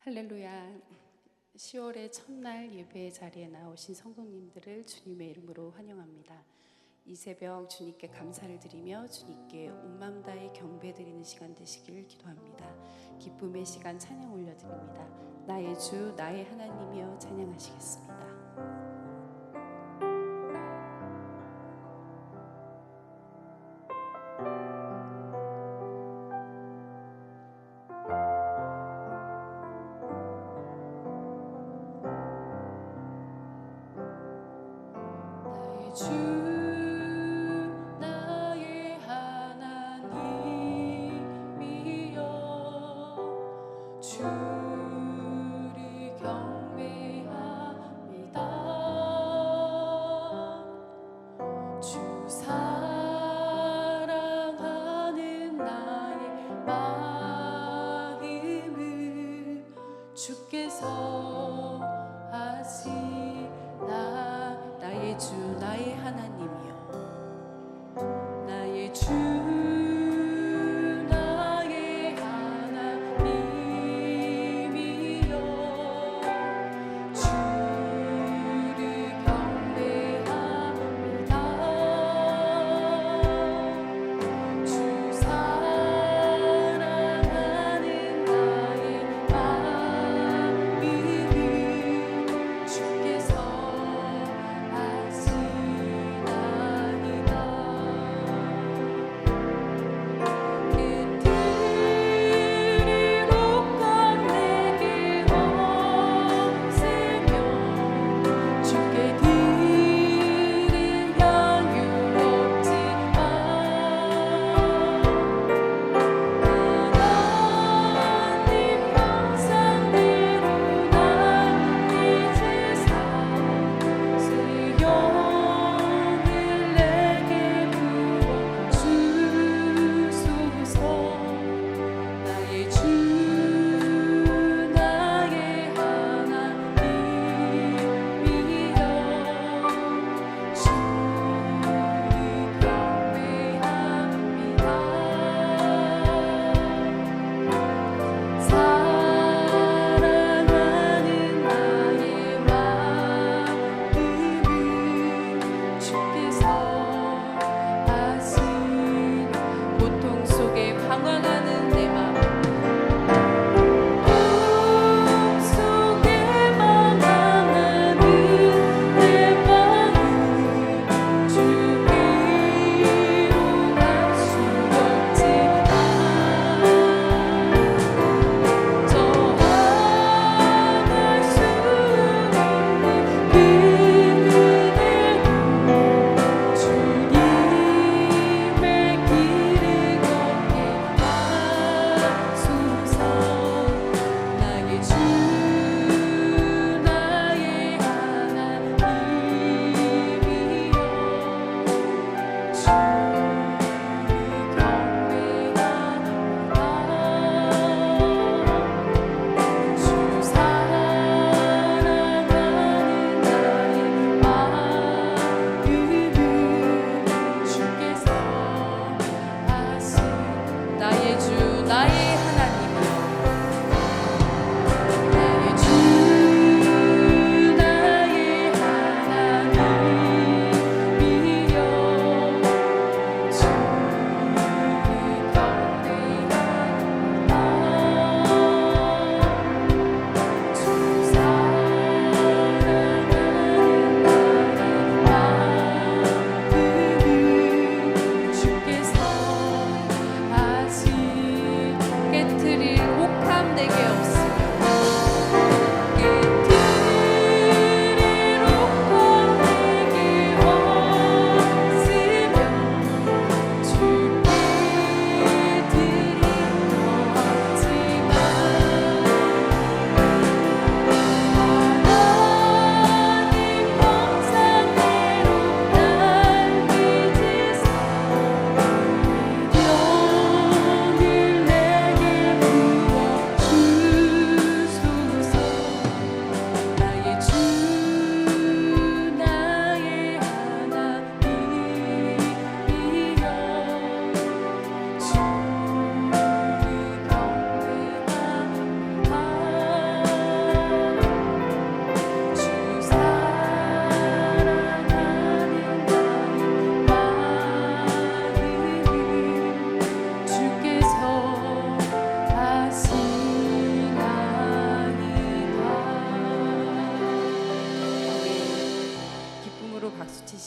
할렐루야. 10월의 첫날 예배 자리에 나오신 성도님들을 주님의 이름으로 환영합니다. 이 새벽 주님께 감사를 드리며 주님께 온 마음 다해 경배드리는 시간 되시길 기도합니다. 기쁨의 시간 찬양 올려드립니다. 나의 주 나의 하나님이여 찬양하시겠습니다. 주 나의 하나님이여 주를 경배합니다. 주 사랑하는 나의 마음을 주께서 아시나. 나의 주 나의 하나님이여 나의 주 나의 하나님이여 주를 경배합니다. 주 사랑하는 나의 마음을 주께서 아시나.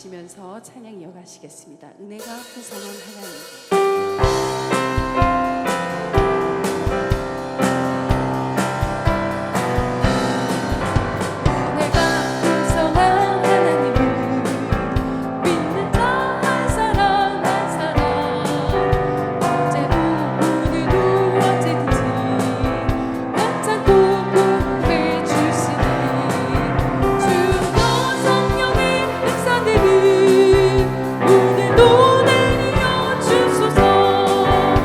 주시면서 찬양 이어가시겠습니다. 은혜가 풍성한 하나님. 오늘도 내려 주소서.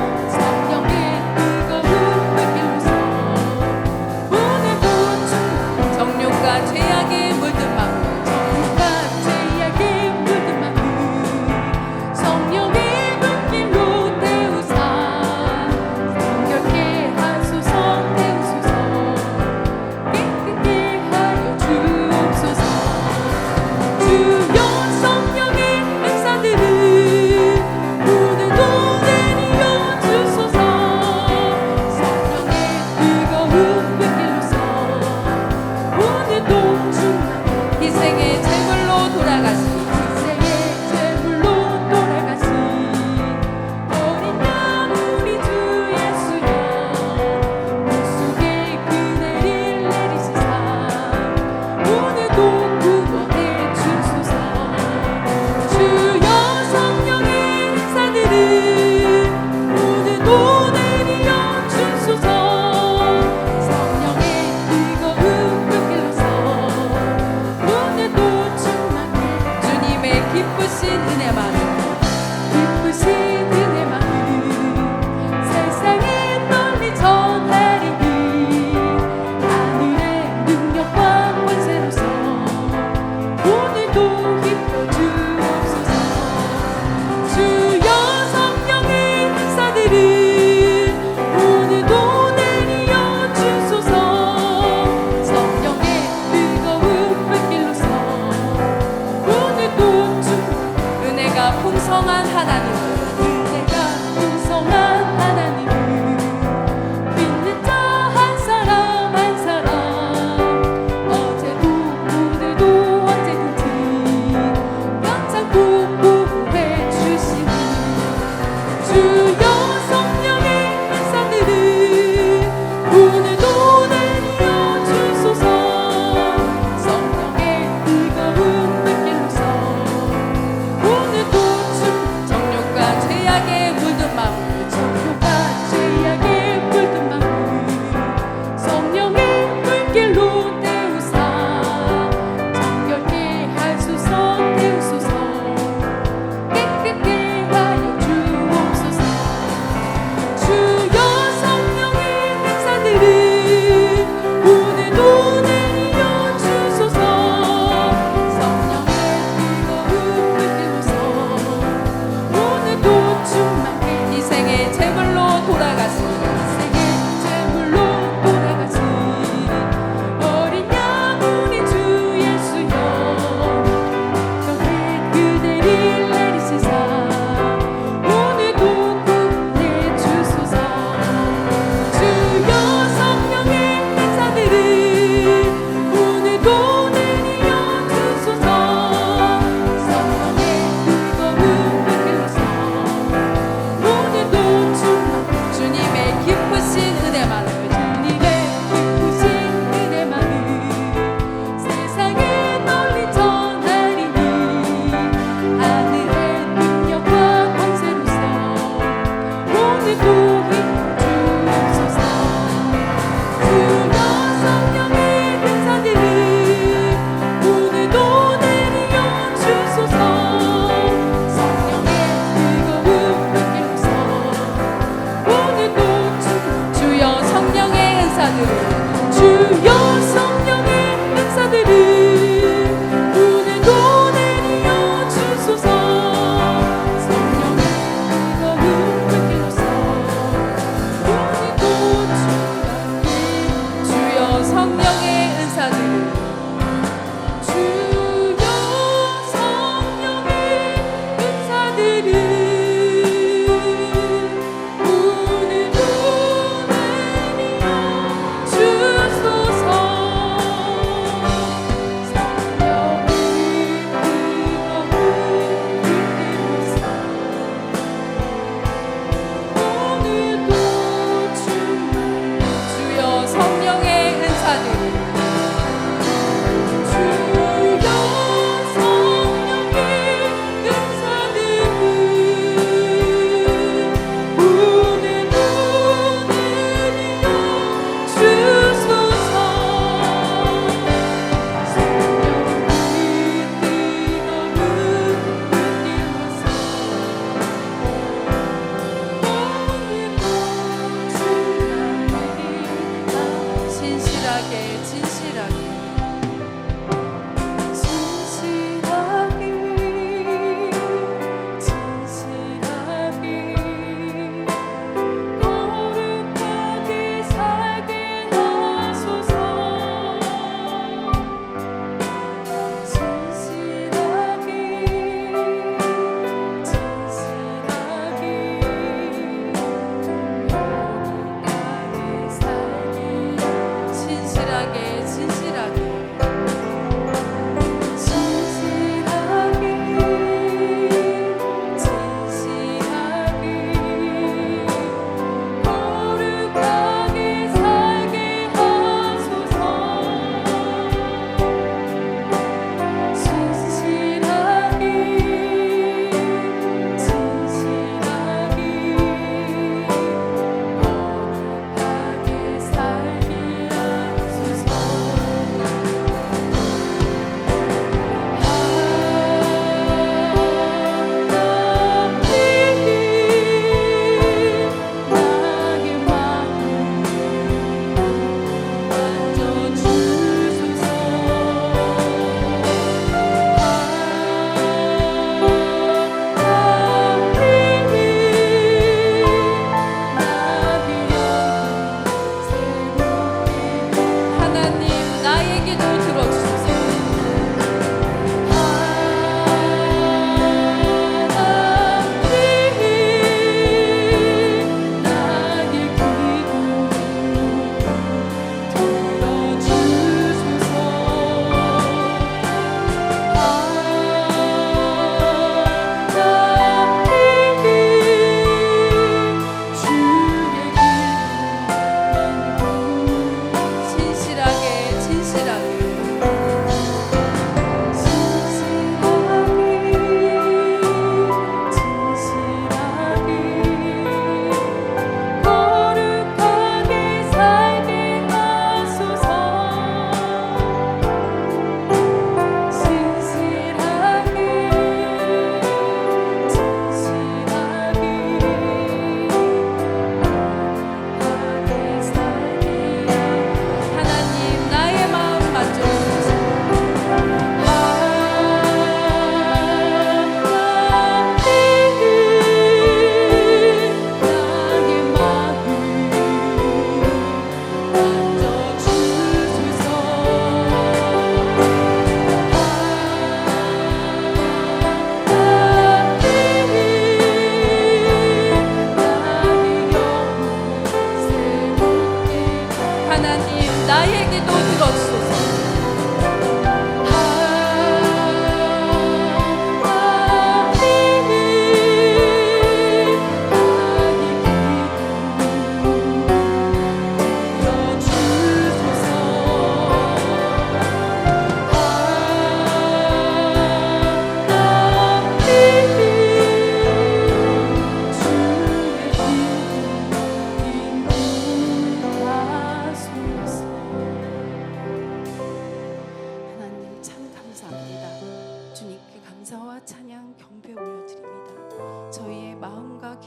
진실하게 진실하게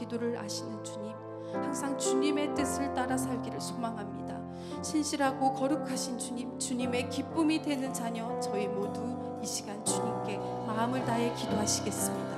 기도를 아시는 주님, 항상 주님의 뜻을 따라 살기를 소망합니다. 신실하고 거룩하신 주님, 주님의 기쁨이 되는 자녀 저희 모두 이 시간 주님께 마음을 다해 기도하시겠습니다.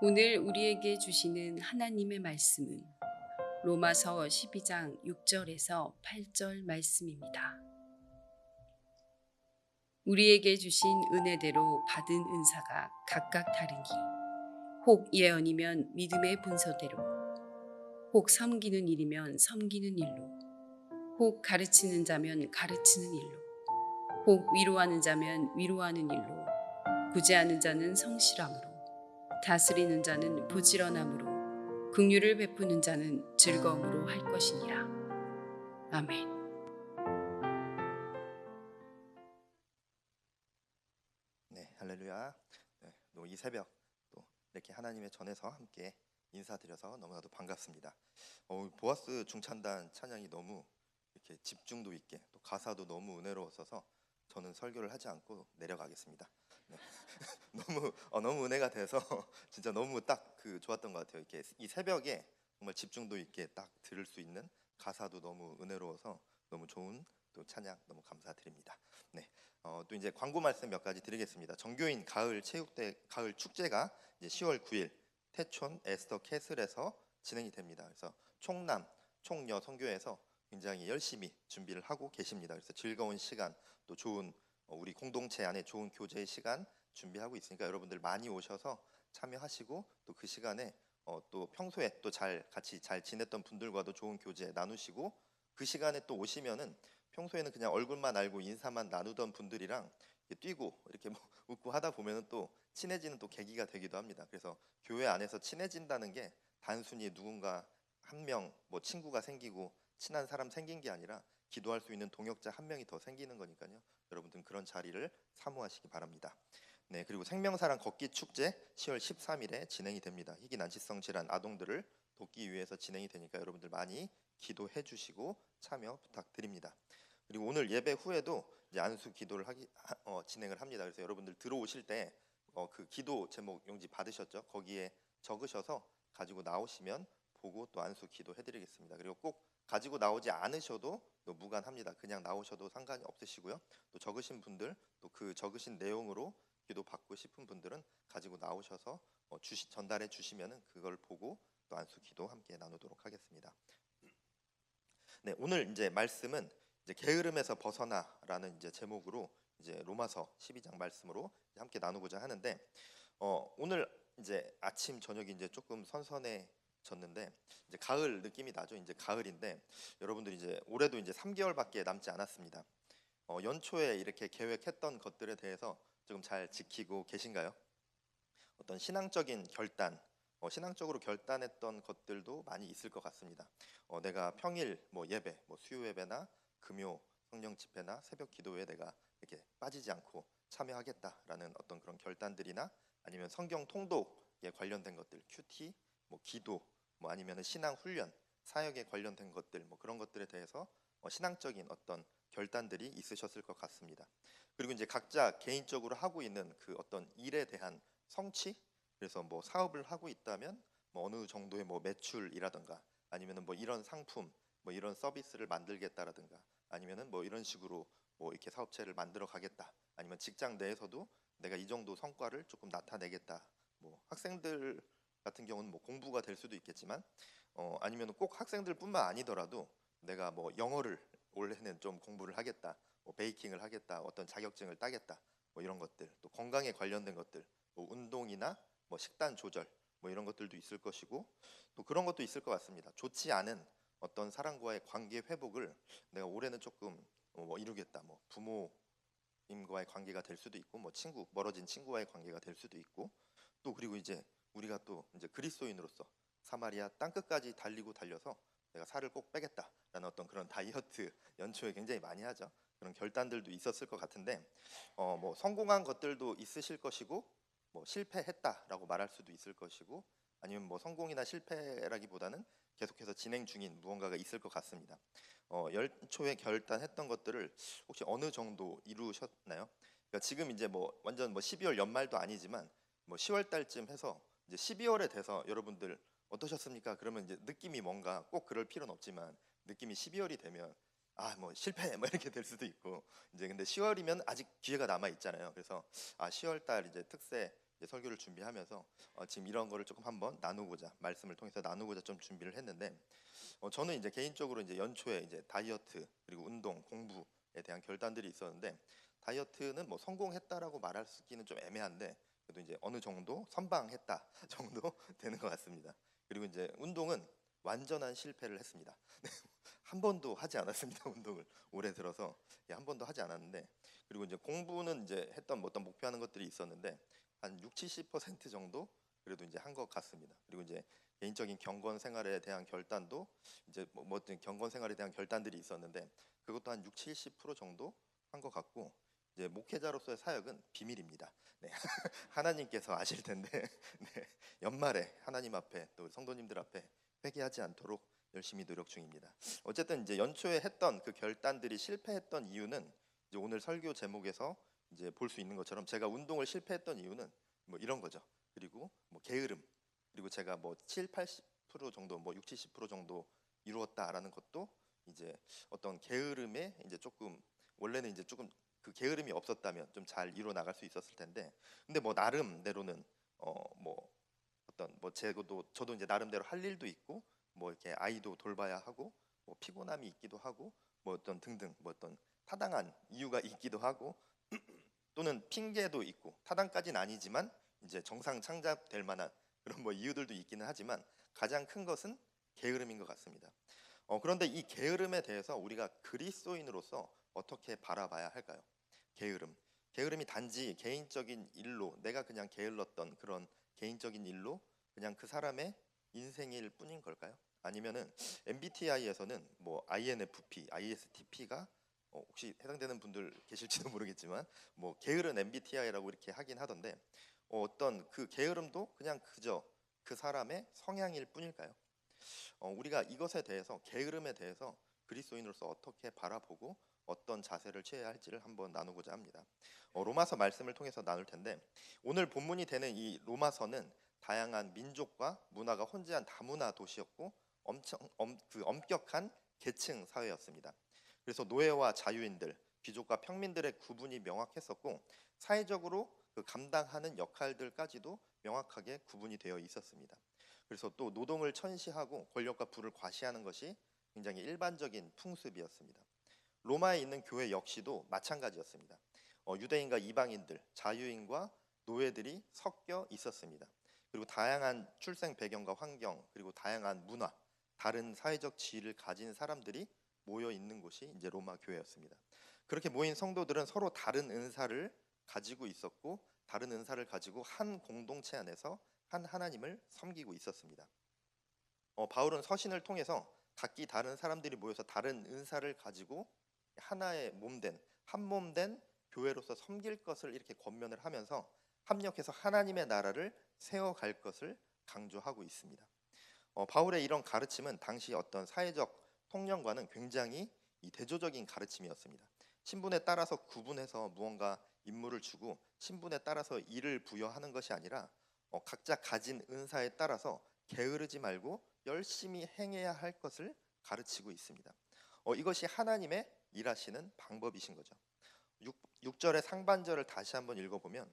오늘 우리에게 주시는 하나님의 말씀은 로마서 12장 6절에서 8절 말씀입니다. 우리에게 주신 은혜대로 받은 은사가 각각 다르니 혹 예언이면 믿음의 분서대로, 혹 섬기는 일이면 섬기는 일로, 혹 가르치는 자면 가르치는 일로, 혹 위로하는 자면 위로하는 일로, 구제하는 자는 성실함으로, 다스리는 자는 부지런함으로, 긍휼을 베푸는 자는 즐거움으로 할 것이니라. 아멘. 네, 할렐루야. 네, 또 이 새벽 또 이렇게 하나님의 전에서 함께 인사드려서 너무나도 반갑습니다. 보아스 중찬단 찬양이 너무 이렇게 집중도 있게 또 가사도 너무 은혜로웠어서 저는 설교를 하지 않고 내려가겠습니다. 네. 너무 은혜가 돼서 진짜 너무 딱 좋았던 것 같아요. 이렇게 이 새벽에 정말 집중도 있게 딱 들을 수 있는 가사도 너무 은혜로워서 너무 좋은 또 찬양 너무 감사드립니다. 네. 또 이제 광고 말씀 몇 가지 드리겠습니다. 정교인 가을 체육대 가을 축제가 이제 10월 9일 태촌 에스더 캐슬에서 진행이 됩니다. 그래서 총남 총여 선교에서 굉장히 열심히 준비를 하고 계십니다. 그래서 즐거운 시간 또 좋은 우리 공동체 안에 좋은 교제의 시간 준비하고 있으니까 여러분들 많이 오셔서 참여하시고 또 그 시간에 또 평소에 또 같이 잘 지냈던 분들과도 좋은 교제 나누시고 그 시간에 또 오시면은 평소에는 그냥 얼굴만 알고 인사만 나누던 분들이랑 이렇게 뛰고 이렇게 뭐 웃고 하다 보면은 또 친해지는 또 계기가 되기도 합니다. 그래서 교회 안에서 친해진다는 게 단순히 누군가 한 명 뭐 친구가 생기고 친한 사람 생긴 게 아니라 기도할 수 있는 동역자 한 명이 더 생기는 거니까요. 여러분들은 그런 자리를 사모하시기 바랍니다. 네, 그리고 생명사랑 걷기 축제 10월 13일에 진행이 됩니다. 희귀 난치성 질환 아동들을 돕기 위해서 진행이 되니까 여러분들 많이 기도해 주시고 참여 부탁드립니다. 그리고 오늘 예배 후에도 이제 안수 기도를 진행을 합니다. 그래서 여러분들 들어오실 때 그 기도 제목 용지 받으셨죠? 거기에 적으셔서 가지고 나오시면 보고 또 안수 기도 해드리겠습니다. 그리고 꼭 가지고 나오지 않으셔도 또 무관합니다. 그냥 나오셔도 상관이 없으시고요. 또 적으신 분들 또 그 적으신 내용으로 기도 받고 싶은 분들은 가지고 나오셔서 전달해 주시면은 그걸 보고 또 안수 기도 함께 나누도록 하겠습니다. 네, 오늘 이제 말씀은 이제 게으름에서 벗어나라는 이제 제목으로 이제 로마서 12장 말씀으로 함께 나누고자 하는데 오늘 이제 아침 저녁이 이제 조금 선선해졌는데 이제 가을 느낌이 나죠. 이제 가을인데 여러분들 이제 올해도 이제 3개월밖에 남지 않았습니다. 연초에 이렇게 계획했던 것들에 대해서 조금 잘 지키고 계신가요? 어떤 신앙적인 결단, 신앙적으로 결단했던 것들도 많이 있을 것 같습니다. 내가 평일 뭐 예배, 뭐 수요 예배나 금요 성령 집회나 새벽 기도에 내가 이렇게 빠지지 않고 참여하겠다라는 어떤 그런 결단들이나 아니면 성경 통독에 관련된 것들, 큐티, 뭐 기도, 뭐 아니면 신앙 훈련, 사역에 관련된 것들, 뭐 그런 것들에 대해서 신앙적인 어떤 결단들이 있으셨을 것 같습니다. 그리고 이제 각자 개인적으로 하고 있는 그 어떤 일에 대한 성취, 그래서 뭐 사업을 하고 있다면 뭐 어느 정도의 뭐 매출이라든가 아니면은 뭐 이런 상품, 뭐 이런 서비스를 만들겠다라든가 아니면은 뭐 이런 식으로 뭐 이렇게 사업체를 만들어 가겠다. 아니면 직장 내에서도 내가 이 정도 성과를 조금 나타내겠다. 뭐 학생들 같은 경우는 뭐 공부가 될 수도 있겠지만 아니면 꼭 학생들뿐만 아니더라도 내가 뭐 영어를 올해는 좀 공부를 하겠다. 뭐 베이킹을 하겠다. 어떤 자격증을 따겠다. 뭐 이런 것들. 또 건강에 관련된 것들. 뭐 운동이나 뭐 식단 조절 뭐 이런 것들도 있을 것이고 또 그런 것도 있을 것 같습니다. 좋지 않은 어떤 사람과의 관계 회복을 내가 올해는 조금 뭐 이루겠다. 뭐 부모님과의 관계가 될 수도 있고 뭐 멀어진 친구와의 관계가 될 수도 있고 또 그리고 이제 우리가 또 이제 그리스도인으로서 사마리아 땅끝까지 달려서 내가 살을 꼭 빼겠다라는 어떤 그런 다이어트 연초에 굉장히 많이 하죠. 그런 결단들도 있었을 것 같은데 뭐 성공한 것들도 있으실 것이고 뭐 실패했다라고 말할 수도 있을 것이고 아니면 뭐 성공이나 실패라기보다는 계속해서 진행 중인 무언가가 있을 것 같습니다. 연초에 결단했던 것들을 혹시 어느 정도 이루셨나요? 그러니까 지금 이제 뭐 완전 뭐 12월 연말도 아니지만 뭐 10월 달쯤 해서 이제 12월에 돼서 여러분들 어떠셨습니까? 그러면 이제 느낌이 뭔가 꼭 그럴 필요는 없지만 느낌이 12월이 되면 뭐 실패 뭐 이렇게 될 수도 있고 이제 근데 10월이면 아직 기회가 남아 있잖아요. 그래서 10월 달 이제 특세 이제 설교를 준비하면서 지금 이런 거를 조금 한번 나누고자, 말씀을 통해서 나누고자 좀 준비를 했는데, 저는 이제 개인적으로 이제 연초에 이제 다이어트 그리고 운동, 공부에 대한 결단들이 있었는데, 다이어트는 뭐 성공했다라고 말하기는 좀 애매한데 그래도 이제 어느 정도 선방했다 정도 되는 것 같습니다. 그리고 이제 운동은 완전한 실패를 했습니다. 한 번도 하지 않았습니다. 운동을 올해 들어서 한 번도 하지 않았는데, 그리고 이제 공부는 이제 했던 뭐 어떤 목표하는 것들이 있었는데 한 6, 70% 정도 그래도 이제 한 것 같습니다. 그리고 이제 개인적인 경건 생활에 대한 결단도 이제 뭐 어떤 경건 생활에 대한 결단들이 있었는데 그것도 한 6, 70% 정도 한 것 같고, 이제 목회자로서의 사역은 비밀입니다. 네. 하나님께서 아실 텐데 네. 연말에 하나님 앞에 또 성도님들 앞에 회개하지 않도록 열심히 노력 중입니다. 어쨌든 이제 연초에 했던 그 결단들이 실패했던 이유는 이제 오늘 설교 제목에서 이제 볼 수 있는 것처럼 제가 운동을 실패했던 이유는 뭐 이런 거죠. 그리고 뭐 게으름, 그리고 제가 뭐 7, 80% 정도 뭐 6, 70% 정도 이루었다라는 것도 이제 어떤 게으름에 이제 조금, 원래는 이제 조금 그 게으름이 없었다면 좀 잘 이루어 나갈 수 있었을 텐데, 근데 뭐 나름대로는 뭐 어떤 뭐 저도 이제 나름대로 할 일도 있고 뭐 이렇게 아이도 돌봐야 하고 뭐 피곤함이 있기도 하고 뭐 어떤 등등 뭐 어떤 타당한 이유가 있기도 하고 또는 핑계도 있고, 타당까지는 아니지만 이제 정상 창작될 만한 그런 뭐 이유들도 있기는 하지만 가장 큰 것은 게으름인 것 같습니다. 그런데 이 게으름에 대해서 우리가 그리스도인으로서 어떻게 바라봐야 할까요? 게으름이 단지 개인적인 일로, 내가 그냥 게을렀던 그런 개인적인 일로 그냥 그 사람의 인생일 뿐인 걸까요? 아니면은 MBTI에서는 뭐 INFP, ISTP가 혹시 해당되는 분들 계실지도 모르겠지만 뭐 게으른 MBTI라고 이렇게 하긴 하던데, 어떤 그 게으름도 그냥 그저 그 사람의 성향일 뿐일까요? 우리가 이것에 대해서, 게으름에 대해서 그리스도인으로서 어떻게 바라보고 어떤 자세를 취해야 할지를 한번 나누고자 합니다. 로마서 말씀을 통해서 나눌 텐데, 오늘 본문이 되는 이 로마서는 다양한 민족과 문화가 혼재한 다문화 도시였고 엄격한 계층 사회였습니다. 그래서 노예와 자유인들, 귀족과 평민들의 구분이 명확했었고 사회적으로 그 감당하는 역할들까지도 명확하게 구분이 되어 있었습니다. 그래서 또 노동을 천시하고 권력과 부를 과시하는 것이 굉장히 일반적인 풍습이었습니다. 로마에 있는 교회 역시도 마찬가지였습니다. 유대인과 이방인들, 자유인과 노예들이 섞여 있었습니다. 그리고 다양한 출생 배경과 환경, 그리고 다양한 문화, 다른 사회적 지위를 가진 사람들이 모여 있는 곳이 이제 로마 교회였습니다. 그렇게 모인 성도들은 서로 다른 은사를 가지고 있었고, 다른 은사를 가지고 한 공동체 안에서 한 하나님을 섬기고 있었습니다. 바울은 서신을 통해서 각기 다른 사람들이 모여서 다른 은사를 가지고 하나의 몸된, 한 몸된 교회로서 섬길 것을 이렇게 권면을 하면서 합력해서 하나님의 나라를 세워갈 것을 강조하고 있습니다. 바울의 이런 가르침은 당시 어떤 사회적 통념과는 굉장히 대조적인 가르침이었습니다. 신분에 따라서 구분해서 무언가 임무를 주고 신분에 따라서 일을 부여하는 것이 아니라 각자 가진 은사에 따라서 게으르지 말고 열심히 행해야 할 것을 가르치고 있습니다. 이것이 하나님의 일하시는 방법이신 거죠. 6절의 상반절을 다시 한번 읽어보면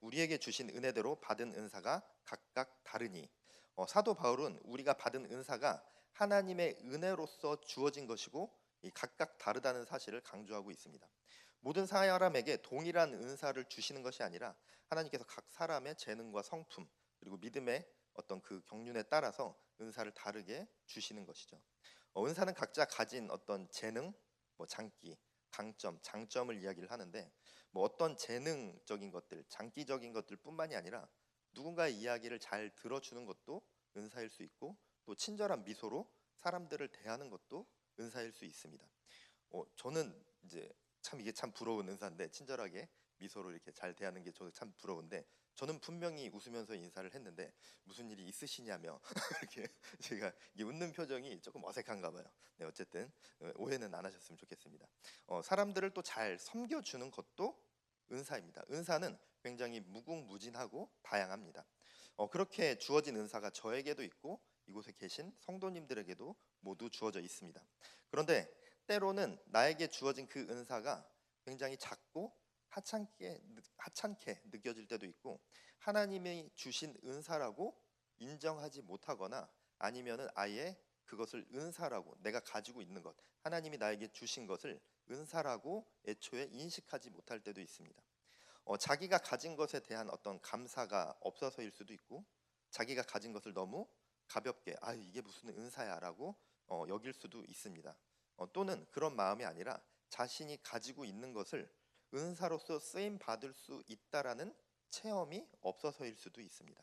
우리에게 주신 은혜대로 받은 은사가 각각 다르니, 사도 바울은 우리가 받은 은사가 하나님의 은혜로서 주어진 것이고 각각 다르다는 사실을 강조하고 있습니다. 모든 사람에게 동일한 은사를 주시는 것이 아니라 하나님께서 각 사람의 재능과 성품 그리고 믿음의 어떤 그 경륜에 따라서 은사를 다르게 주시는 것이죠. 은사는 각자 가진 어떤 재능, 뭐 장기, 강점, 장점을 이야기를 하는데, 뭐 어떤 재능적인 것들, 장기적인 것들뿐만이 아니라 누군가의 이야기를 잘 들어주는 것도 은사일 수 있고, 또 친절한 미소로 사람들을 대하는 것도 은사일 수 있습니다. 저는 이제 이게 참 부러운 은사인데, 친절하게 미소로 이렇게 잘 대하는 게 저도 참 부러운데, 저는 분명히 웃으면서 인사를 했는데 무슨 일이 있으시냐며 이렇게 제가 이 웃는 표정이 조금 어색한가 봐요. 네, 어쨌든 오해는 안 하셨으면 좋겠습니다. 사람들을 또 잘 섬겨주는 것도 은사입니다. 은사는 굉장히 무궁무진하고 다양합니다. 그렇게 주어진 은사가 저에게도 있고 이곳에 계신 성도님들에게도 모두 주어져 있습니다. 그런데 때로는 나에게 주어진 그 은사가 굉장히 작고 하찮게 느껴질 때도 있고, 하나님이 주신 은사라고 인정하지 못하거나, 아니면은 아예 그것을 은사라고, 내가 가지고 있는 것, 하나님이 나에게 주신 것을 은사라고 애초에 인식하지 못할 때도 있습니다. 자기가 가진 것에 대한 어떤 감사가 없어서일 수도 있고, 자기가 가진 것을 너무 가볍게 이게 무슨 은사야라고 여길 수도 있습니다. 또는 그런 마음이 아니라 자신이 가지고 있는 것을 은사로서 쓰임 받을 수 있다라는 체험이 없어서일 수도 있습니다.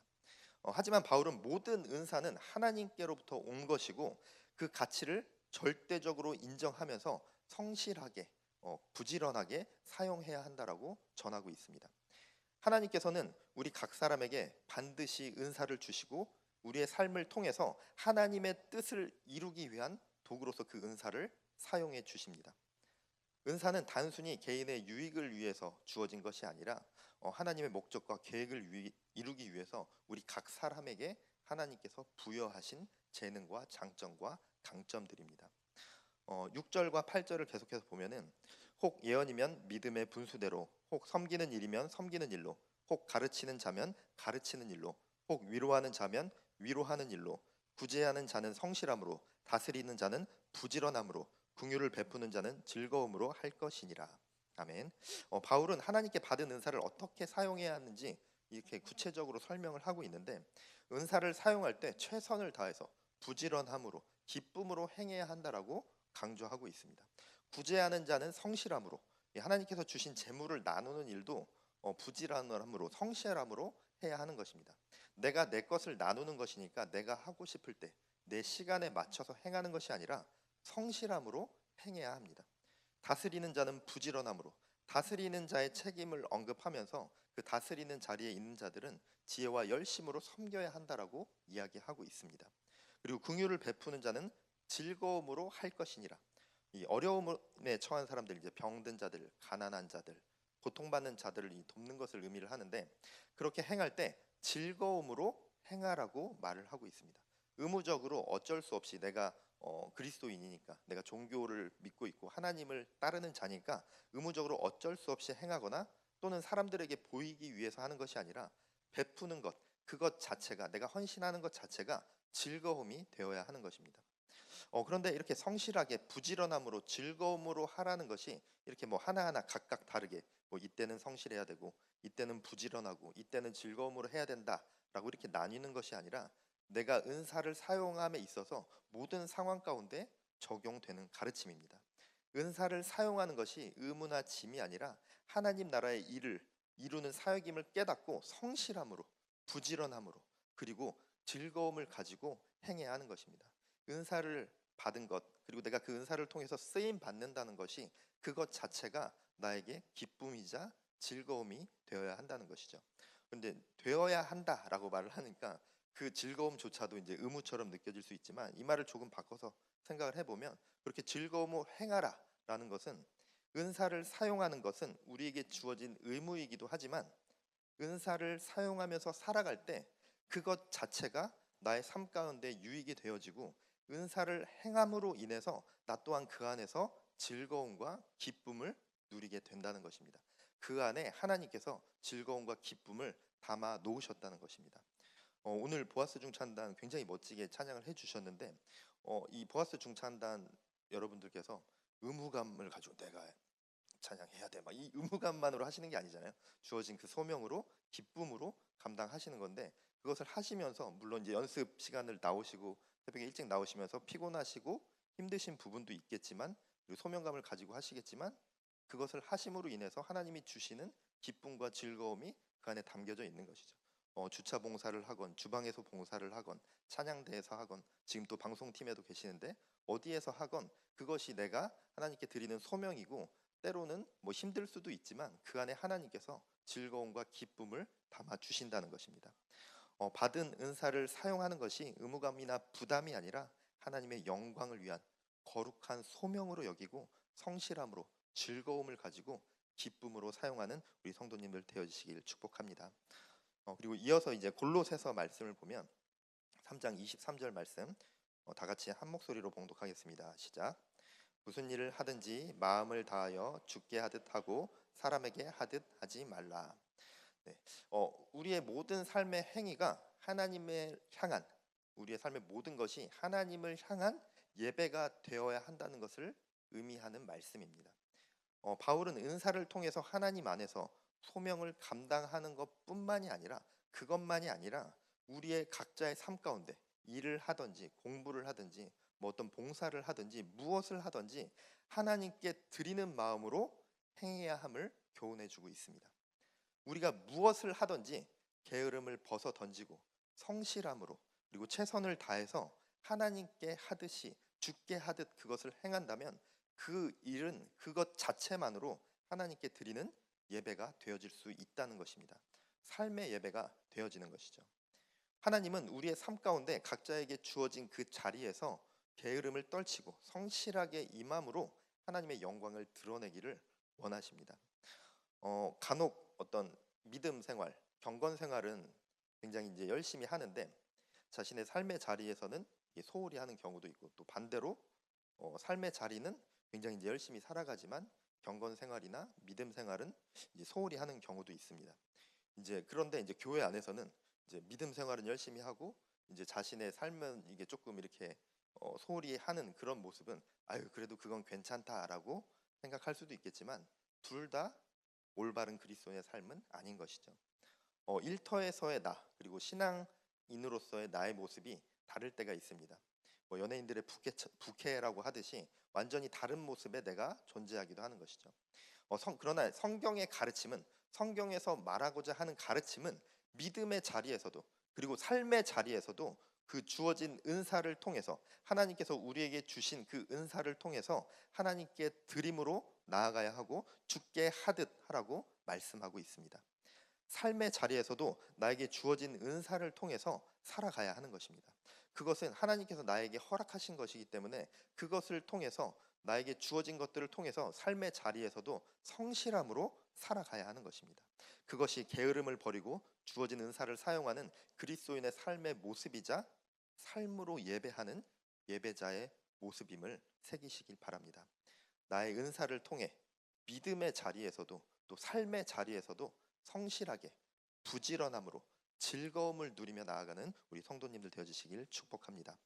하지만 바울은 모든 은사는 하나님께로부터 온 것이고, 그 가치를 절대적으로 인정하면서 성실하게 부지런하게 사용해야 한다라고 전하고 있습니다. 하나님께서는 우리 각 사람에게 반드시 은사를 주시고, 우리의 삶을 통해서 하나님의 뜻을 이루기 위한 도구로서 그 은사를 사용해 주십니다. 은사는 단순히 개인의 유익을 위해서 주어진 것이 아니라 하나님의 목적과 계획을 이루기 위해서 우리 각 사람에게 하나님께서 부여하신 재능과 장점과 강점들입니다. 6절과 8절을 계속해서 보면은, 혹 예언이면 믿음의 분수대로, 혹 섬기는 일이면 섬기는 일로, 혹 가르치는 자면 가르치는 일로, 혹 위로하는 자면 위로하는 일로, 구제하는 자는 성실함으로, 다스리는 자는 부지런함으로, 긍휼을 베푸는 자는 즐거움으로 할 것이니라. 아멘. 바울은 하나님께 받은 은사를 어떻게 사용해야 하는지 이렇게 구체적으로 설명을 하고 있는데, 은사를 사용할 때 최선을 다해서 부지런함으로 기쁨으로 행해야 한다라고 강조하고 있습니다. 구제하는 자는 성실함으로, 하나님께서 주신 재물을 나누는 일도 부지런함으로 성실함으로 해야 하는 것입니다. 내가 내 것을 나누는 것이니까 내가 하고 싶을 때 내 시간에 맞춰서 행하는 것이 아니라 성실함으로 행해야 합니다. 다스리는 자는 부지런함으로, 다스리는 자의 책임을 언급하면서 그 다스리는 자리에 있는 자들은 지혜와 열심으로 섬겨야 한다라고 이야기하고 있습니다. 그리고 긍휼을 베푸는 자는 즐거움으로 할 것이니라. 이 어려움에 처한 사람들, 이제 병든 자들, 가난한 자들, 고통받는 자들을 돕는 것을 의미를 하는데, 그렇게 행할 때 즐거움으로 행하라고 말을 하고 있습니다. 의무적으로 어쩔 수 없이 내가 그리스도인이니까, 내가 종교를 믿고 있고 하나님을 따르는 자니까 의무적으로 어쩔 수 없이 행하거나, 또는 사람들에게 보이기 위해서 하는 것이 아니라 베푸는 것, 그것 자체가, 내가 헌신하는 것 자체가 즐거움이 되어야 하는 것입니다. 그런데 이렇게 성실하게 부지런함으로 즐거움으로 하라는 것이 이렇게 뭐 하나하나 각각 다르게, 뭐 이때는 성실해야 되고, 이때는 부지런하고, 이때는 즐거움으로 해야 된다라고 이렇게 나뉘는 것이 아니라, 내가 은사를 사용함에 있어서 모든 상황 가운데 적용되는 가르침입니다. 은사를 사용하는 것이 의무나 짐이 아니라 하나님 나라의 일을 이루는 사역임을 깨닫고 성실함으로, 부지런함으로, 그리고 즐거움을 가지고 행해야 하는 것입니다. 은사를 받은 것, 그리고 내가 그 은사를 통해서 쓰임 받는다는 것이, 그것 자체가 나에게 기쁨이자 즐거움이 되어야 한다는 것이죠. 그런데 되어야 한다라고 말을 하니까 그 즐거움조차도 이제 의무처럼 느껴질 수 있지만, 이 말을 조금 바꿔서 생각을 해보면, 그렇게 즐거움으로 행하라라는 것은, 은사를 사용하는 것은 우리에게 주어진 의무이기도 하지만, 은사를 사용하면서 살아갈 때 그것 자체가 나의 삶 가운데 유익이 되어지고, 은사를 행함으로 인해서 나 또한 그 안에서 즐거움과 기쁨을 누리게 된다는 것입니다. 그 안에 하나님께서 즐거움과 기쁨을 담아 놓으셨다는 것입니다. 오늘 보아스 중찬단 굉장히 멋지게 찬양을 해주셨는데, 이 보아스 중찬단 여러분들께서 의무감을 가지고 내가 찬양해야 돼, 막 이 의무감만으로 하시는 게 아니잖아요. 주어진 그 소명으로 기쁨으로 감당하시는 건데, 그것을 하시면서 물론 이제 연습 시간을 나오시고 새벽에 일찍 나오시면서 피곤하시고 힘드신 부분도 있겠지만, 그리고 소명감을 가지고 하시겠지만, 그것을 하심으로 인해서 하나님이 주시는 기쁨과 즐거움이 그 안에 담겨져 있는 것이죠. 주차 봉사를 하건, 주방에서 봉사를 하건, 찬양대에서 하건, 지금 또 방송팀에도 계시는데 어디에서 하건, 그것이 내가 하나님께 드리는 소명이고, 때로는 뭐 힘들 수도 있지만 그 안에 하나님께서 즐거움과 기쁨을 담아 주신다는 것입니다. 받은 은사를 사용하는 것이 의무감이나 부담이 아니라 하나님의 영광을 위한 거룩한 소명으로 여기고, 성실함으로 즐거움을 가지고 기쁨으로 사용하는 우리 성도님들 되어지시길 축복합니다. 그리고 이어서 이제 골로새서 말씀을 보면 3장 23절 말씀, 다 같이 한 목소리로 봉독하겠습니다. 시작. 무슨 일을 하든지 마음을 다하여 주께 하듯 하고 사람에게 하듯 하지 말라. 네. 우리의 모든 삶의 행위가 하나님을 향한, 우리의 삶의 모든 것이 하나님을 향한 예배가 되어야 한다는 것을 의미하는 말씀입니다. 바울은 은사를 통해서 하나님 안에서 소명을 감당하는 것뿐만이 아니라, 그것만이 아니라 우리의 각자의 삶 가운데 일을 하든지 공부를 하든지 뭐 어떤 봉사를 하든지 무엇을 하든지 하나님께 드리는 마음으로 행해야 함을 교훈해 주고 있습니다. 우리가 무엇을 하든지 게으름을 벗어 던지고 성실함으로, 그리고 최선을 다해서 하나님께 하듯이 주께 하듯 그것을 행한다면 그 일은 그것 자체만으로 하나님께 드리는 예배가 되어질 수 있다는 것입니다. 삶의 예배가 되어지는 것이죠. 하나님은 우리의 삶 가운데 각자에게 주어진 그 자리에서 게으름을 떨치고 성실하게 임함으로 하나님의 영광을 드러내기를 원하십니다. 간혹 어떤 믿음 생활, 경건 생활은 굉장히 이제 열심히 하는데 자신의 삶의 자리에서는 소홀히 하는 경우도 있고, 또 반대로 삶의 자리는 굉장히 이제 열심히 살아가지만 경건 생활이나 믿음 생활은 이제 소홀히 하는 경우도 있습니다. 이제 그런데 이제 교회 안에서는 이제 믿음 생활은 열심히 하고 이제 자신의 삶은 이게 조금 이렇게 소홀히 하는 그런 모습은 아유 그래도 그건 괜찮다라고 생각할 수도 있겠지만 둘 다 올바른 그리스도의 삶은 아닌 것이죠. 일터에서의 나, 그리고 신앙인으로서의 나의 모습이 다를 때가 있습니다. 뭐 연예인들의 부캐라고 하듯이 완전히 다른 모습의 내가 존재하기도 하는 것이죠. 그러나 성경의 가르침은, 성경에서 말하고자 하는 가르침은 믿음의 자리에서도 그리고 삶의 자리에서도 그 주어진 은사를 통해서, 하나님께서 우리에게 주신 그 은사를 통해서 하나님께 드림으로 나아가야 하고 주께 하듯 하라고 말씀하고 있습니다. 삶의 자리에서도 나에게 주어진 은사를 통해서 살아가야 하는 것입니다. 그것은 하나님께서 나에게 허락하신 것이기 때문에 그것을 통해서, 나에게 주어진 것들을 통해서 삶의 자리에서도 성실함으로 살아가야 하는 것입니다. 그것이 게으름을 버리고 주어진 은사를 사용하는 그리스도인의 삶의 모습이자 삶으로 예배하는 예배자의 모습임을 새기시길 바랍니다. 나의 은사를 통해 믿음의 자리에서도 또 삶의 자리에서도 성실하게 부지런함으로 즐거움을 누리며 나아가는 우리 성도님들 되어주시길 축복합니다.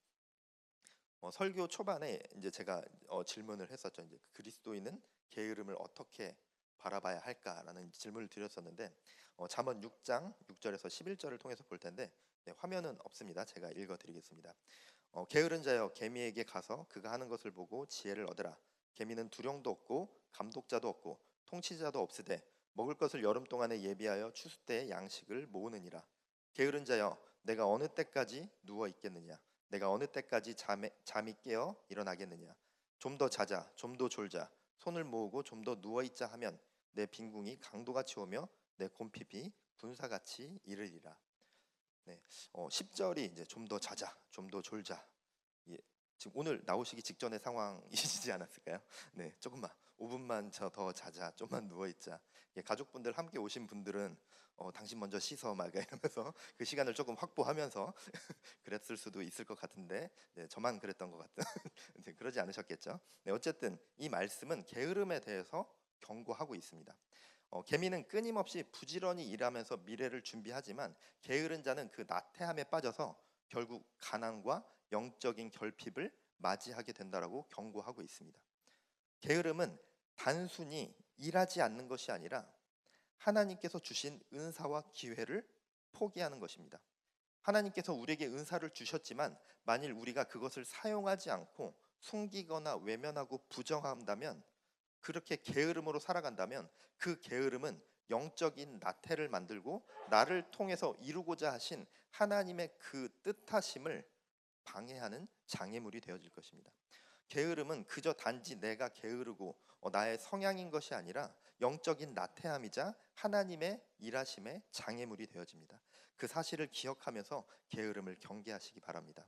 설교 초반에 이제 제가 질문을 했었죠. 이제 그리스도인은 게으름을 어떻게 바라봐야 할까라는 질문을 드렸었는데 잠언 6장 6절에서 11절을 통해서 볼 텐데 화면은 없습니다. 제가 읽어드리겠습니다. 게으른 자여 개미에게 가서 그가 하는 것을 보고 지혜를 얻으라. 개미는 두령도 없고 감독자도 없고 통치자도 없으되 먹을 것을 여름 동안에 예비하여 추수 때에 양식을 모으느니라. 게으른 자여 내가 어느 때까지 누워 있겠느냐? 내가 어느 때까지 잠이 깨어 일어나겠느냐? 좀 더 자자, 좀 더 졸자, 손을 모으고 좀 더 누워 있자 하면 내 빈궁이 강도같이 오며 내 곰핍이 군사같이 이르리라. 네, 10절이 이제 좀 더 자자, 좀 더 졸자. 예, 지금 오늘 나오시기 직전의 상황이시지 않았을까요? 네, 조금만 5분만 더 자자, 좀만 누워 있자. 예, 가족분들 함께 오신 분들은 당신 먼저 씻어 막 이러면서 그 시간을 조금 확보하면서 그랬을 수도 있을 것 같은데 네, 저만 그랬던 것 같은 네, 그러지 않으셨겠죠? 네, 어쨌든 이 말씀은 게으름에 대해서 경고하고 있습니다. 개미는 끊임없이 부지런히 일하면서 미래를 준비하지만 게으른 자는 그 나태함에 빠져서 결국 가난과 영적인 결핍을 맞이하게 된다라고 경고하고 있습니다. 게으름은 단순히 일하지 않는 것이 아니라 하나님께서 주신 은사와 기회를 포기하는 것입니다. 하나님께서 우리에게 은사를 주셨지만 만일 우리가 그것을 사용하지 않고 숨기거나 외면하고 부정한다면, 그렇게 게으름으로 살아간다면 그 게으름은 영적인 나태를 만들고 나를 통해서 이루고자 하신 하나님의 그 뜻하심을 방해하는 장애물이 되어질 것입니다. 게으름은 그저 단지 내가 게으르고 나의 성향인 것이 아니라 영적인 나태함이자 하나님의 일하심의 장애물이 되어집니다. 그 사실을 기억하면서 게으름을 경계하시기 바랍니다.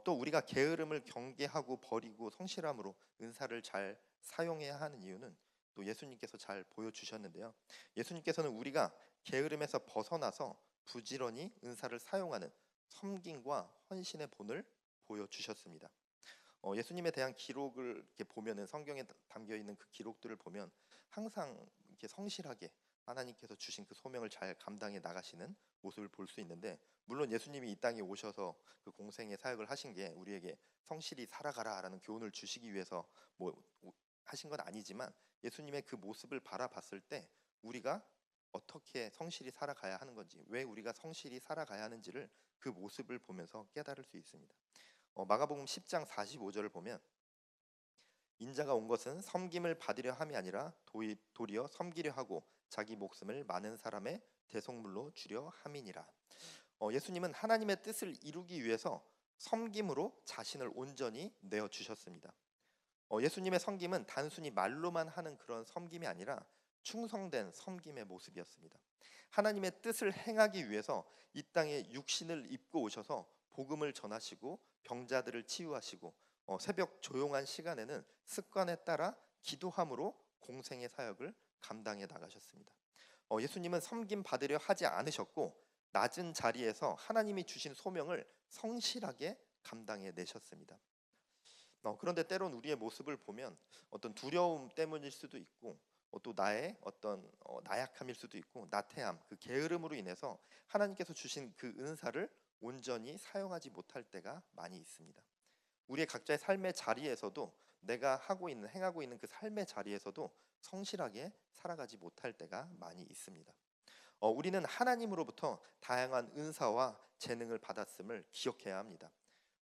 또 우리가 게으름을 경계하고 버리고 성실함으로 은사를 잘 사용해야 하는 이유는 또 예수님께서 잘 보여주셨는데요. 예수님께서는 우리가 게으름에서 벗어나서 부지런히 은사를 사용하는 섬김과 헌신의 본을 보여주셨습니다. 예수님에 대한 기록을 이렇게 보면은 성경에 담겨 있는 그 기록들을 보면 항상 이렇게 성실하게 하나님께서 주신 그 소명을 잘 감당해 나가시는 모습을 볼 수 있는데, 물론 예수님이 이 땅에 오셔서 그 공생의 사역을 하신 게 우리에게 성실히 살아가라라는 교훈을 주시기 위해서 뭐 하신 건 아니지만, 예수님의 그 모습을 바라봤을 때 우리가 어떻게 성실히 살아가야 하는 건지, 왜 우리가 성실히 살아가야 하는지를 그 모습을 보면서 깨달을 수 있습니다. 마가복음 10장 45절을 보면, 인자가 온 것은 섬김을 받으려 함이 아니라 도리어 섬기려 하고 자기 목숨을 많은 사람의 대속물로 주려 함이니라. 예수님은 하나님의 뜻을 이루기 위해서 섬김으로 자신을 온전히 내어 주셨습니다. 예수님의 섬김은 단순히 말로만 하는 그런 섬김이 아니라 충성된 섬김의 모습이었습니다. 하나님의 뜻을 행하기 위해서 이 땅에 육신을 입고 오셔서 복음을 전하시고 병자들을 치유하시고, 새벽 조용한 시간에는 습관에 따라 기도함으로 공생의 사역을 감당해 나가셨습니다. 예수님은 섬김 받으려 하지 않으셨고, 낮은 자리에서 하나님이 주신 소명을 성실하게 감당해 내셨습니다. 그런데 때론 우리의 모습을 보면 어떤 두려움 때문일 수도 있고, 또 나의 어떤 나약함일 수도 있고, 나태함, 그 게으름으로 인해서 하나님께서 주신 그 은사를 온전히 사용하지 못할 때가 많이 있습니다. 우리의 각자의 삶의 자리에서도, 내가 행하고 있는 그 삶의 자리에서도 성실하게 살아가지 못할 때가 많이 있습니다. 우리는 하나님으로부터 다양한 은사와 재능을 받았음을 기억해야 합니다.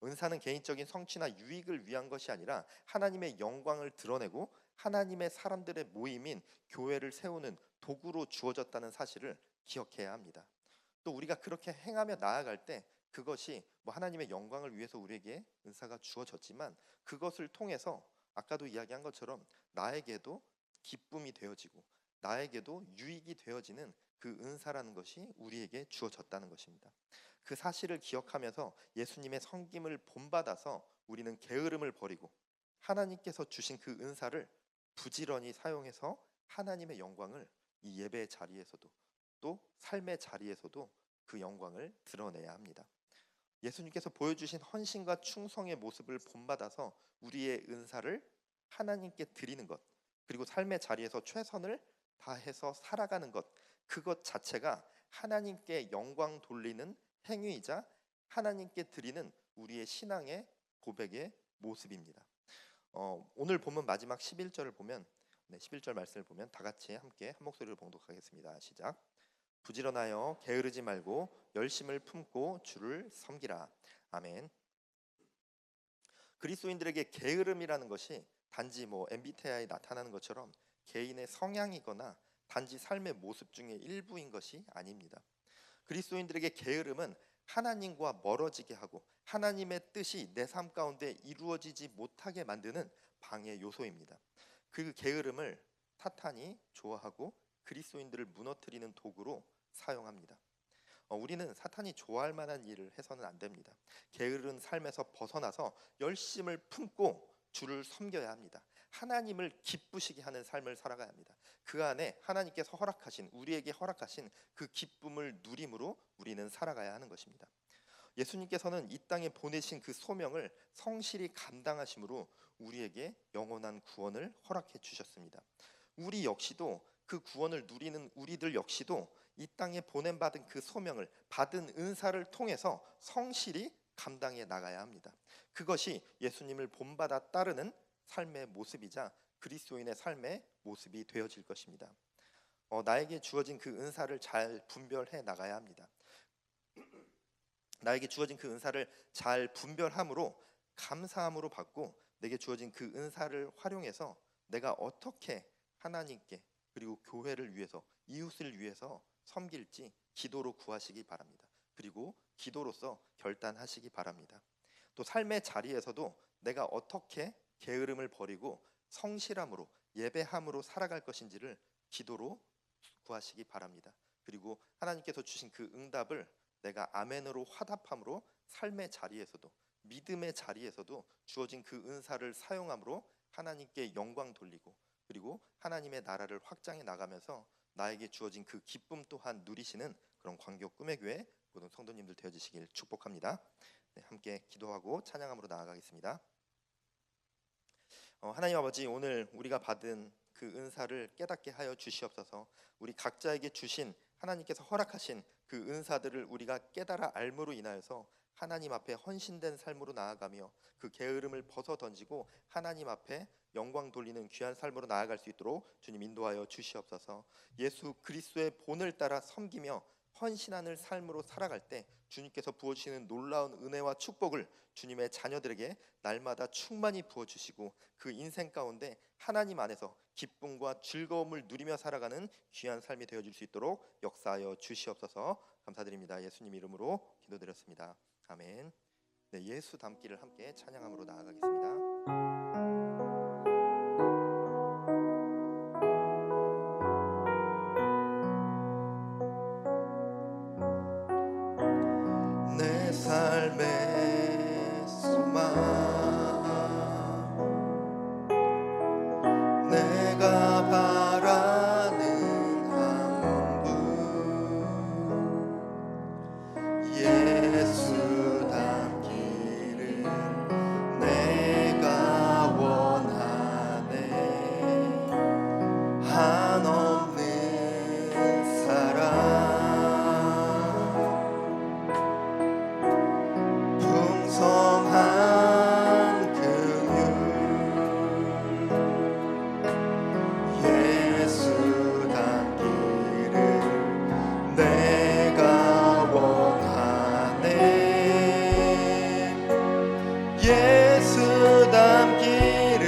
은사는 개인적인 성취나 유익을 위한 것이 아니라 하나님의 영광을 드러내고 하나님의 사람들의 모임인 교회를 세우는 도구로 주어졌다는 사실을 기억해야 합니다. 또 우리가 그렇게 행하며 나아갈 때 그것이 하나님의 영광을 위해서 우리에게 은사가 주어졌지만, 그것을 통해서 아까도 이야기한 것처럼 나에게도 기쁨이 되어지고 나에게도 유익이 되어지는 그 은사라는 것이 우리에게 주어졌다는 것입니다. 그 사실을 기억하면서 예수님의 섬김을 본받아서 우리는 게으름을 버리고 하나님께서 주신 그 은사를 부지런히 사용해서 하나님의 영광을 이 예배의 자리에서도, 또 삶의 자리에서도 그 영광을 드러내야 합니다. 예수님께서 보여주신 헌신과 충성의 모습을 본받아서 우리의 은사를 하나님께 드리는 것, 그리고 삶의 자리에서 최선을 다해서 살아가는 것, 그것 자체가 하나님께 영광 돌리는 행위이자 하나님께 드리는 우리의 신앙의 고백의 모습입니다. 오늘 본문 마지막 11절을 보면, 11절 말씀을 보면 다 같이 함께 한 목소리로 봉독하겠습니다. 시작. 부지런하여 게으르지 말고 열심을 품고 주를 섬기라. 아멘. 그리스도인들에게 게으름이라는 것이 단지 MBTI에 나타나는 것처럼 개인의 성향이거나 단지 삶의 모습 중의 일부인 것이 아닙니다. 그리스도인들에게 게으름은 하나님과 멀어지게 하고 하나님의 뜻이 내 삶 가운데 이루어지지 못하게 만드는 방해 요소입니다. 그 게으름을 사탄이 좋아하고 그리스도인들을 무너뜨리는 도구로 사용합니다. 우리는 사탄이 좋아할 만한 일을 해서는 안 됩니다. 게으른 삶에서 벗어나서 열심을 품고 주를 섬겨야 합니다. 하나님을 기쁘시게 하는 삶을 살아가야 합니다. 그 안에 하나님께서 우리에게 허락하신 그 기쁨을 누림으로 우리는 살아가야 하는 것입니다. 예수님께서는 이 땅에 보내신 그 소명을 성실히 감당하심으로 우리에게 영원한 구원을 허락해 주셨습니다. 우리 역시도 그 구원을 누리는 우리들 역시도 이 땅에 보냄받은 그 소명을 받은 은사를 통해서 성실히 감당해 나가야 합니다. 그것이 예수님을 본받아 따르는 삶의 모습이자 그리스도인의 삶의 모습이 되어질 것입니다. 나에게 주어진 그 은사를 잘 분별해 나가야 합니다. 나에게 주어진 그 은사를 잘 분별함으로 감사함으로 받고, 내게 주어진 그 은사를 활용해서 내가 어떻게 하나님께 그리고 교회를 위해서, 이웃을 위해서 섬길지 기도로 구하시기 바랍니다. 그리고 기도로서 결단하시기 바랍니다. 또 삶의 자리에서도 내가 어떻게 게으름을 버리고 성실함으로 예배함으로 살아갈 것인지를 기도로 구하시기 바랍니다. 그리고 하나님께서 주신 그 응답을 내가 아멘으로 화답함으로 삶의 자리에서도, 믿음의 자리에서도 주어진 그 은사를 사용함으로 하나님께 영광 돌리고, 그리고 하나님의 나라를 확장해 나가면서 나에게 주어진 그 기쁨 또한 누리시는 그런 광교 꿈의 교회 모든 성도님들 되어주시길 축복합니다. 함께 기도하고 찬양함으로 나아가겠습니다. 하나님 아버지, 오늘 우리가 받은 그 은사를 깨닫게 하여 주시옵소서. 우리 각자에게 주신, 하나님께서 허락하신 그 은사들을 우리가 깨달아 알므로 인하여서 하나님 앞에 헌신된 삶으로 나아가며 그 게으름을 벗어 던지고 하나님 앞에 영광 돌리는 귀한 삶으로 나아갈 수 있도록 주님 인도하여 주시옵소서. 예수 그리스도의 본을 따라 섬기며 헌신하는 삶으로 살아갈 때 주님께서 부어주시는 놀라운 은혜와 축복을 주님의 자녀들에게 날마다 충만히 부어주시고 그 인생 가운데 하나님 안에서 기쁨과 즐거움을 누리며 살아가는 귀한 삶이 되어줄 수 있도록 역사하여 주시옵소서. 감사드립니다. 예수님 이름으로 기도드렸습니다. 아멘. 네, 예수 닮기를 함께 찬양함으로 나아가겠습니다. 내 삶의 소망, 내가 바라는 한 분, 예수 닮기를 내가 원하네. 한없는 사랑, 풍성한 긍휼, 예수 닮기를 내가 원하네. 예수 닮기를,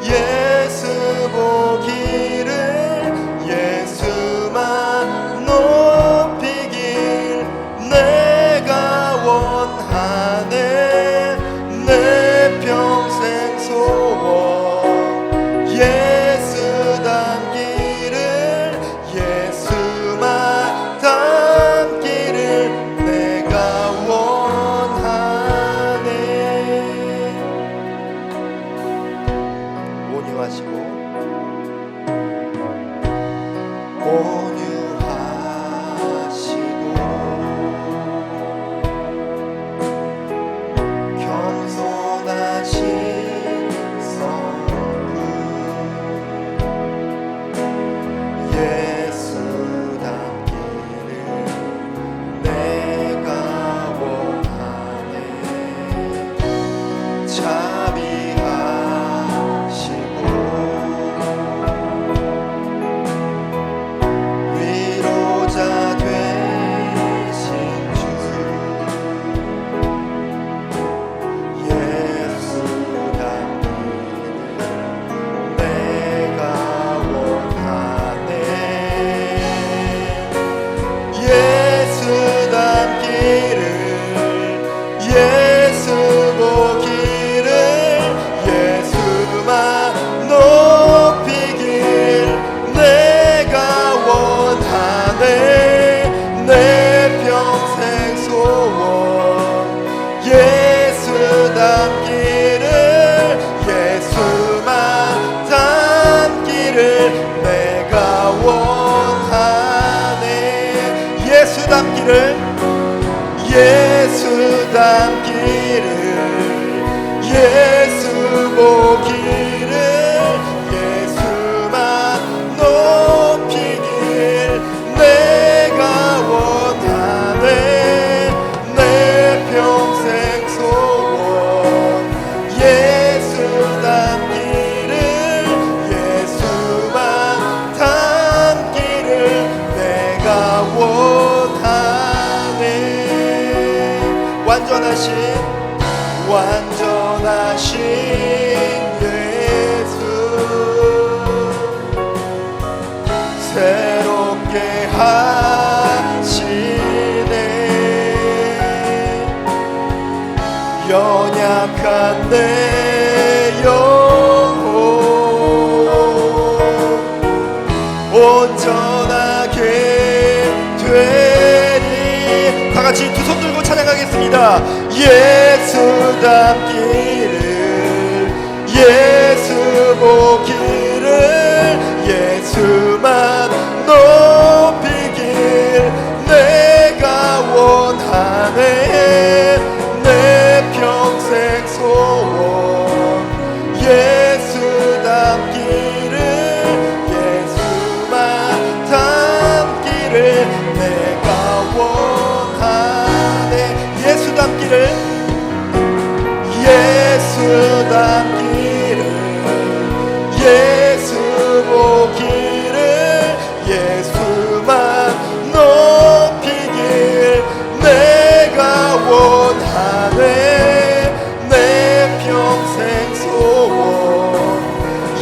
예수 보기를, 예수만 높이길 내가 원하네. 내 평생 소원, 예수 닮기를, 예수만 닮기를 내가 원하네. 온유하시고 겸손하신 성품, 예수 닮기를 내가 원하네. 자비하시고 위로자 되신 주, 예수 닮기를 내가 원하네. 예수 닮기를, 예수 보기를, 예수만 높이길 내가 원하네. 내 평생 소원, 예수 닮기를, 예수만 닮기를 내가 원하네. 예수 닮기를, 예수 닮기를, 예수 보기를, 예수만 높이길 내가 원하네. 내 평생 소원, 예수 닮기를, 예수만 닮기를 내가 원하네. 완전하신 예수, 새롭게 하시네. 연약한 내 영혼 온전하게 되니. 다같이 두 손 들고 찬양하겠습니다. 예수 닮기를, 예수 보기를, 예수만 높이길 내가 원하네. 내 평생 소원, 소원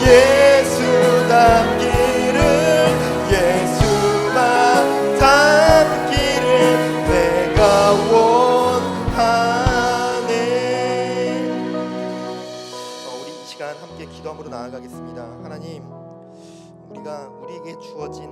예수 닮기를 예수만 닮기를 내가 원하네. 우리 이 시간 함께 기도함으로 나아가겠습니다. 하나님, 우리에게 주어진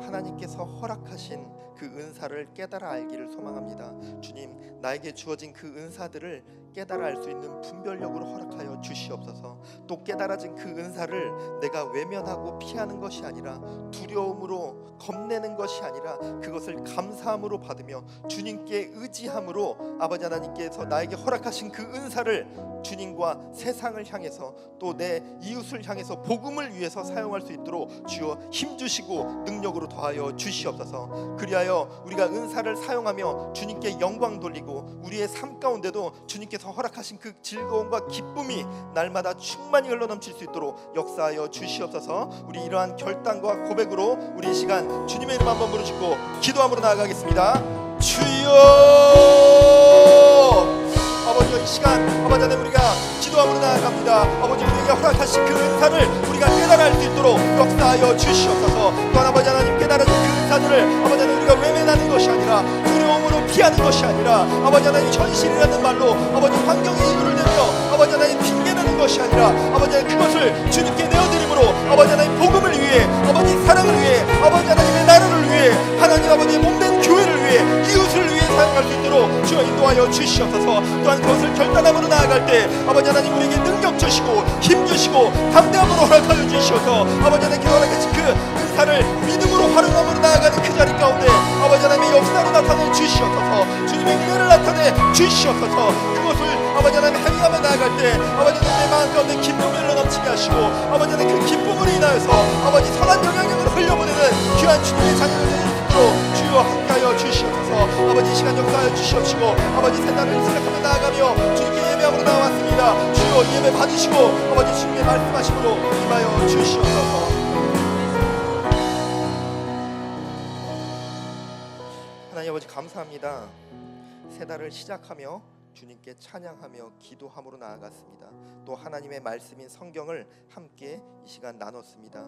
하나님께서 허락하신 그 은사를 깨달아 알기를 소망합니다. 주님, 나에게 주어진 그 은사들을 깨달아 알 수 있는 분별력으로 허락하여 주시옵소서. 또 깨달아진 그 은사를 내가 외면하고 피하는 것이 아니라 두려움으로 겁내는 것이 아니라 그것을 감사함으로 받으며 주님께 의지함으로 아버지 하나님께서 나에게 허락하신 그 은사를 주님과 세상을 향해서 또 내 이웃을 향해서 복음을 위해서 사용할 수 있도록 주여 힘주시고 능력으로 더하여 주시옵소서. 그리하여 우리가 은사를 사용하며 주님께 영광 돌리고 우리의 삶 가운데도 주님께서 허락하신 그 즐거움과 기쁨이 날마다 충만히 흘러넘칠 수 있도록 역사하여 주시옵소서. 우리 이러한 결단과 고백으로 우리 이 시간 주님의 이름 한번 부르짖고 기도함으로 나아가겠습니다. 주여, 아버지, 이 시간 아버지 하나님 우리가 기도함으로 나아갑니다. 아버지, 우리에게 허락하신 그 은사를 우리가 깨달아 알 수 있도록 역사하여 주시옵소서. 또한 아버지 하나님 깨달아진 그 은사들을 아버지 하나님 우리가 외면하는 것이 아니라 두려움으로 피하는 것이 아니라 아버지 하나님 현실이라는 말로 아버지 환경의 이유를 대며 아버지 하나님 핑계대는 것이 아니라 아버지 하나님 그것을 주님께 내어드림으로 아버지 하나님 복음을 위해 아버지 사랑을 위해 아버지 하나님의 나라를 위해 하나님 아버지의 몸된 교회를 위해 이웃을 위해 사용할 수 있도록 주여 인도하여 주시옵소서. 또한 그것을 결단함으로 나아갈 때 아버지 하나님 우리에게 능력 주시고 힘 주시고 담대함으로 허락하여 주시옵소서. 아버지 하나님 허락하신 그 은사를 믿음으로 활용함으로 나아가는 그 자리 가운데 아버지 하나님의 역사로 나타내 주시옵소서. 주님의 은혜를 나타내 주시옵소서. 그것을 아버지 하나님 행하며 나아갈 때 아버지 하나님 내 마음 가운데 기쁨이 흘러넘치게 하시고 아버지 하나님 그 기쁨으로 인하여서 아버지 선한 영향력을 흘려보내는 귀한 주님의 자녀를 되시도록 주여 함께하여 주시옵소서. 아버지 이 시간 역사하여 주시옵시고 아버지 새날을 시작하며 나아가며 주님께 예배함으로 나왔습니다. 주여 예배 받으시고 아버지 주님의 말씀하심으로 임하여 주시옵소서. 하나님 아버지 감사합니다. 새 달을 시작하며 주님께 찬양하며 기도함으로 나아갔습니다. 또 하나님의 말씀인 성경을 함께 이 시간 나눴습니다.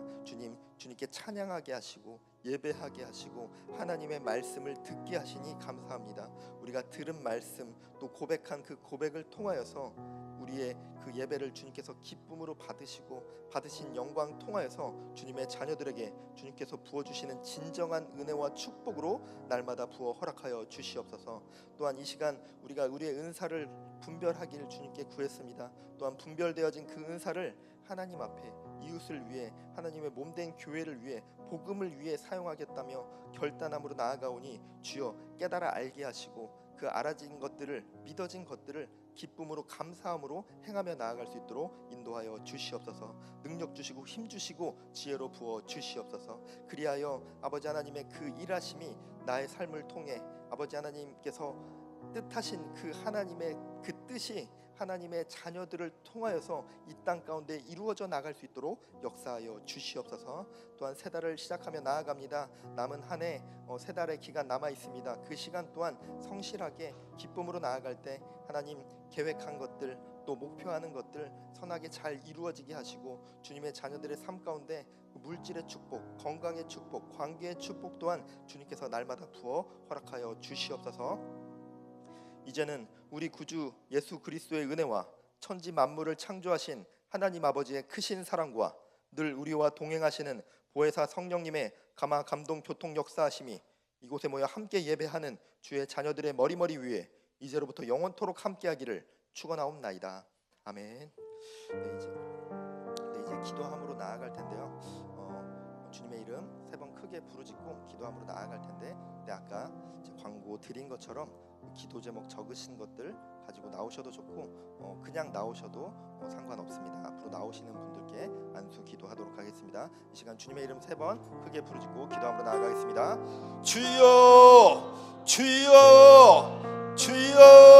주님께 찬양하게 하시고 예배하게 하시고 하나님의 말씀을 듣게 하시니 감사합니다. 우리가 들은 말씀 또 고백한 그 고백을 통하여서 우리의 그 예배를 주님께서 기쁨으로 받으시고 받으신 영광 통하여서 주님의 자녀들에게 주님께서 부어주시는 진정한 은혜와 축복으로 날마다 부어 허락하여 주시옵소서. 또한 이 시간 우리가 우리의 은사를 분별하기를 주님께 구했습니다. 또한 분별되어진 그 은사를 하나님 앞에 이웃을 위해 하나님의 몸된 교회를 위해 복음을 위해 사용하겠다며 결단함으로 나아가오니 주여 깨달아 알게 하시고 그 알아진 것들을 믿어진 것들을 기쁨으로 감사함으로 행하며 나아갈 수 있도록 인도하여 주시옵소서. 능력 주시고 힘 주시고 지혜로 부어 주시옵소서. 그리하여 아버지 하나님의 그 일하심이 나의 삶을 통해 아버지 하나님께서 뜻하신 그 하나님의 그 뜻이 하나님의 자녀들을 통하여서 이 땅 가운데 이루어져 나갈 수 있도록 역사하여 주시옵소서. 또한 새 달을 시작하며 나아갑니다. 남은 한 해 세 달의 기간 남아 있습니다. 그 시간 또한 성실하게 기쁨으로 나아갈 때 하나님 계획한 것들 또 목표하는 것들 선하게 잘 이루어지게 하시고 주님의 자녀들의 삶 가운데 물질의 축복, 건강의 축복, 관계의 축복 또한 주님께서 날마다 부어 허락하여 주시옵소서. 이제는 우리 구주 예수 그리스도의 은혜와 천지 만물을 창조하신 하나님 아버지의 크신 사랑과 늘 우리와 동행하시는 보혜사 성령님의 감화 감동 교통 역사하심이 이곳에 모여 함께 예배하는 주의 자녀들의 머리머리 위에 이제로부터 영원토록 함께하기를 축원하옵나이다. 아멘. 이제 기도함으로 나아갈 텐데요. 주님의 이름 3번 크게 부르짖고 기도함으로 나아갈 텐데, 아까 광고 드린 것처럼 기도 제목 적으신 것들 가지고 나오셔도 좋고 그냥 나오셔도 상관없습니다. 앞으로 나오시는 분들께 안수 기도하도록 하겠습니다. 이 시간 주님의 이름 3번 크게 부르짖고 기도함으로 나아가겠습니다. 주여 주여 주여